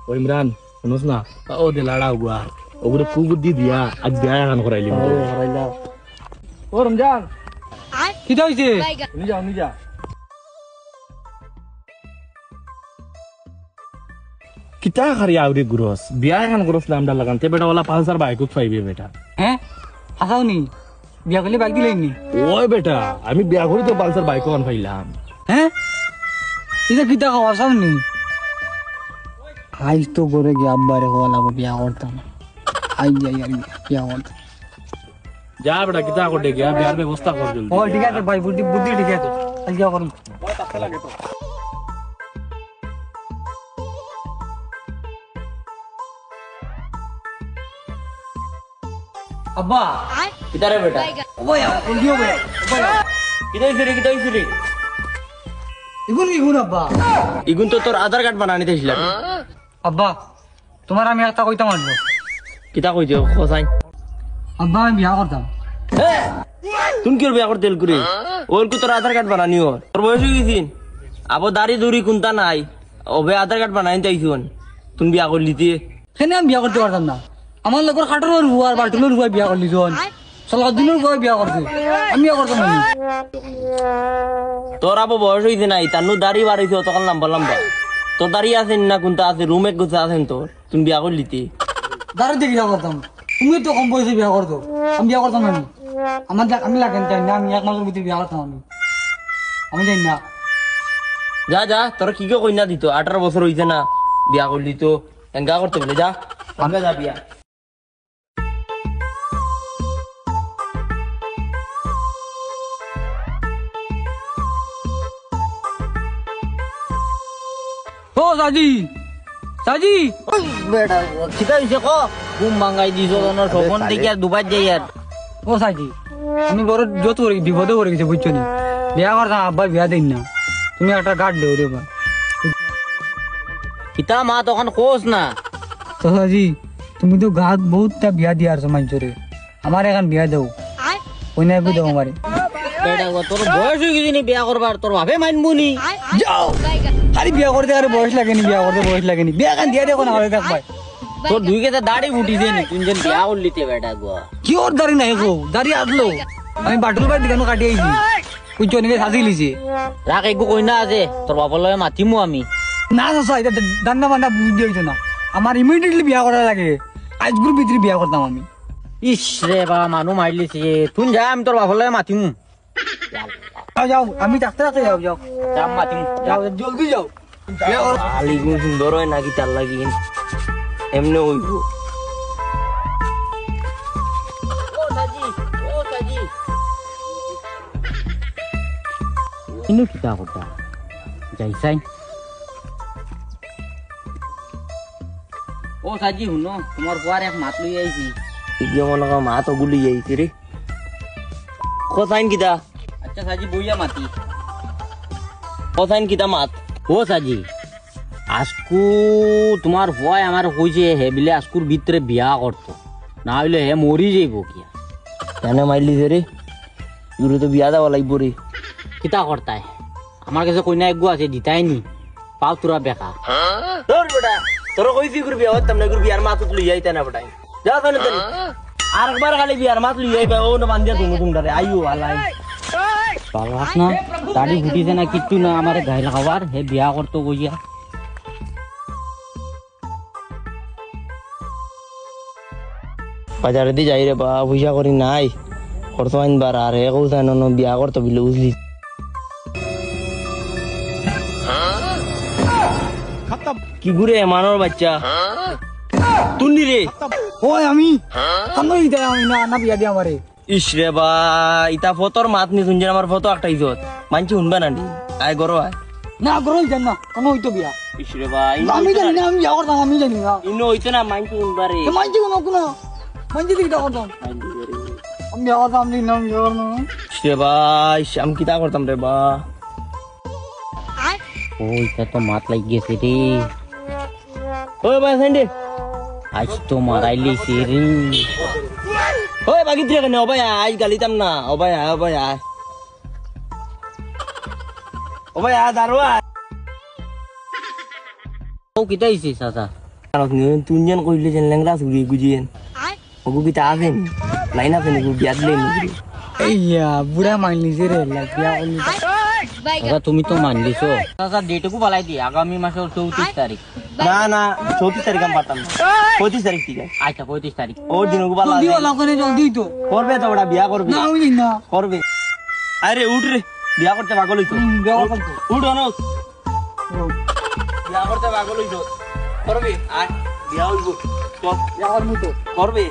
ও ইমরান শুনোস না ও দেলাড়া গুয়া ওগুলো কুবুদ্ধি দিয়া আজ বিয়া এখন করাইলি ও রমজান কি হইছে নি যা কিতা খারি আউরি গুরস বিয়া এখন গুরস নামটা লাগান তে বেটা ওলা পালসার বাইক পাইবে বেটা হ্যাঁ হাসাওনি বিয়া করলে বাইক দিলেনি ওই বেটা আমি বিয়া করি তো পালসার বাইক এখন পাইলাম হ্যাঁ এটা কিতা খাওয়া সামনি আজ তো করে গিয়ে আব্বারে হওয়া লাগবো বিয়া করতাম আই যাই আর বিয়া করতাম যা বেটা কিতা করতে গিয়া বিয়ার ব্যবস্থা কর জলদি ও ঠিক আছে ভাই বুদ্ধি বুদ্ধি ঠিক আছে আজ বিয়া করুন আব্বা কিতারে বেটা ওই উল্টিও বে কিতা হইছে রে ইগুন আব্বা ইগুন তো তোর আধার কার্ড বানানি দিছিলাম আব্বা তোমার আমি একটা কইতাম আসবো কিতা কইছো খসাই আব্বা আমি বিয়া করতাম তুমি কি বিয়া করতে করে ওর কো তোর আধার কার্ড বানানি ওর তোর বয়স হয়ে গেছিন আবো দাড়ি দুরি কোনটা নাই ওবে আধার কার্ড বানানি তাইছুন তুমি বিয়া করলি তে কেন আমি বিয়া করতে পারতাম না আমার লগর খাটনের রুয়ার বাল্টিনের রুয়া বিয়া করলি জন সালাউদ্দিনের রুয়া বিয়া করছে আমি বিয়া করতাম না তোর আবো বয়স হয়েছে নাই তার দাড়ি বাড়াইছে তখন লম্বা লম্বা তোর দাড়ি আছে না কোনটা আছে রুমে গোছা আছেন তোর তুমি বিয়া করলি তে দাঁড়িয়ে দিয়ে বিয়া করতাম তুমি তো কম বয়সে বিয়া করতো আমি বিয়া করতাম না আমার আমি লাগেন চাই না আমি এক মাসের ভিতরে বিয়া করতাম আমি জানি না যা তোর কি কই না দিত 18 বছর হইছে না বিয়া করলি তো এঙ্গা করতে বলে যা আমরা যা বিয়া ও সাজি বেটা কিতা হইছে ক ঘুম ভাঙাই দিছো না স্বপন দেখি আর দুবার যাই আর ও সাজি আমি বড় যত বিপদে পড়ে গেছে বুঝছো নি বিয়া করতাম আব্বা বিয়া দিন না তুমি একটা গার্ড দেও রে বা কিতা মা তখন কোস না তো সাজি তুমি তো গাত বহুতটা বিয়া দিয়ার সমাজরে আমার এখন বিয়া দেও ওই না দেও আমারে বেটা তোর বয়স হয়ে গেছে নি বিয়া করবার তোর বাপে মানবুনি যাও খালি বিয়া করতে আর বয়স লাগেনি বিয়া কান দিয়া দেখো না হলে দেখ ভাই তোর দুই কেতে দাড়ি ফুটিছে নি তুই যেন বিয়া করলিতে বেটা গো কি ওর দাড়ি নাই গো দাড়ি আসলো আমি বাটুল বাড়ি দিকে কাটি আইছি বুঝছো নিকে সাজি লিছে রাখ একটু কই না আছে তোর বাবার লগে মাতিমু আমি না চাচা এটা দান্না বান্না বুদ্ধি হইতো না আমার ইমিডিয়েটলি বিয়া করা লাগে আজগুর ভিতরে বিয়া করতাম আমি ইস রে বা মানুষ মারলিছে তুই যা আমি তোর বাবার লগে মাতিমু যাও আমি ডাক্তার কাছে যাও যা মাতিমু যাও জলদি যাও বিয়া কর আলি গুণ সুন্দর হয় নাকি তার লাগি এমনি হইব ইনো কিতা কথা যাইছাই ও সাজি শুনো তোমার বুয়ার এক মাত লই আইছি ইগিয়ে মনে কর মা তো গুলি যাইছে রে কোসাইন কিতা আচ্ছা সাজি বইয়া মাতি কোসাইন কিতা মাত ও সাজি আজকু তোমার ভয় আমার কইছে হে বিলে আজকুর ভিতরে বিয়া করতো না হইলে হে মরি যাইব কিয়া কেন মাইলি রে ইগুলো তো বিয়া দেওয়া লাগবো রে কিতা করতাই আমার কাছে কইনা একগু আছে দিতাই নি পাও তোরা বেকা তোর বেটা তোর কইছি গুর বিয়া হতাম না গুর বিয়ার মাছ তুই যাইতা না বেটাই যা তানে তানে আরেকবার খালি বিয়ার মাছ লই যাইবা ও না বান্দিয়া তুমি আইও আলাই পালাস না দাড়ি ফুটিছে না কিচ্ছু না আমারে গাইল খাবার হে বিয়া করতো কইয়া বাজারে দি যাই রে বা পয়সা করি নাই খরচ আনবার আর হে কৌছা ন বিয়া করতো বিলে বুঝলি কি ঘুরে মানর বাচ্চা তুললি রে ওই আমি কেন দিতে আমি না বিয়া দিয়ে আমারে ইস রে বা ইতা ফটোর মাত নি শুনছেন আমার ফটো একটা ইজত মানছি শুনবা না আয় গরো আয় না গরো জান না কোনো হইতো বিয়া ইস রে বা আমি জানি না আমি বিয়া করতাম আমি জানি না ইনো হইতো না মানছি শুনবা রে মানছি কোনো মানছি দিকে করতাম আমি বিয়া করতাম আমি না বিয়া করতাম ইস রে বা আমি কিতা করতাম রে বা ওই তো মাত লাগ গেছে রে ওই ভাই সেন্ডে আজ তো মারাইলি রে ওই বাকি তুই কেন অবাই আজ গালিতাম না অবাই দারোয়া ও কিতা হইছে চাচা তুই যেন কইলে যেন ল্যাংরা চুরি গুজিয়েন ওগু কি তা আছেন লাইন আছেন ওগু বিয়া দিলেন এইয়া বুড়া মানলিছে রে বিয়া করলি দাদা তুমি তো মানলিছো দাদা ডেটকু পালাই দি আগামী মাসের 34 তারিখ না না 34 তারিখ আমি পারতাম 35 তারিখ ঠিক আছে আচ্ছা 35 তারিখ ও দিনকু পালা জলদি ওলা করে জলদি তো করবে তো ওটা বিয়া করবে না হইলি না করবে আরে উঠ রে বিয়া করতে পাগল হইছো বিয়া করতে উঠ অনস বিয়া করতে পাগল হইছো করবে আয় বিয়া হইব চল বিয়া করবো তো করবে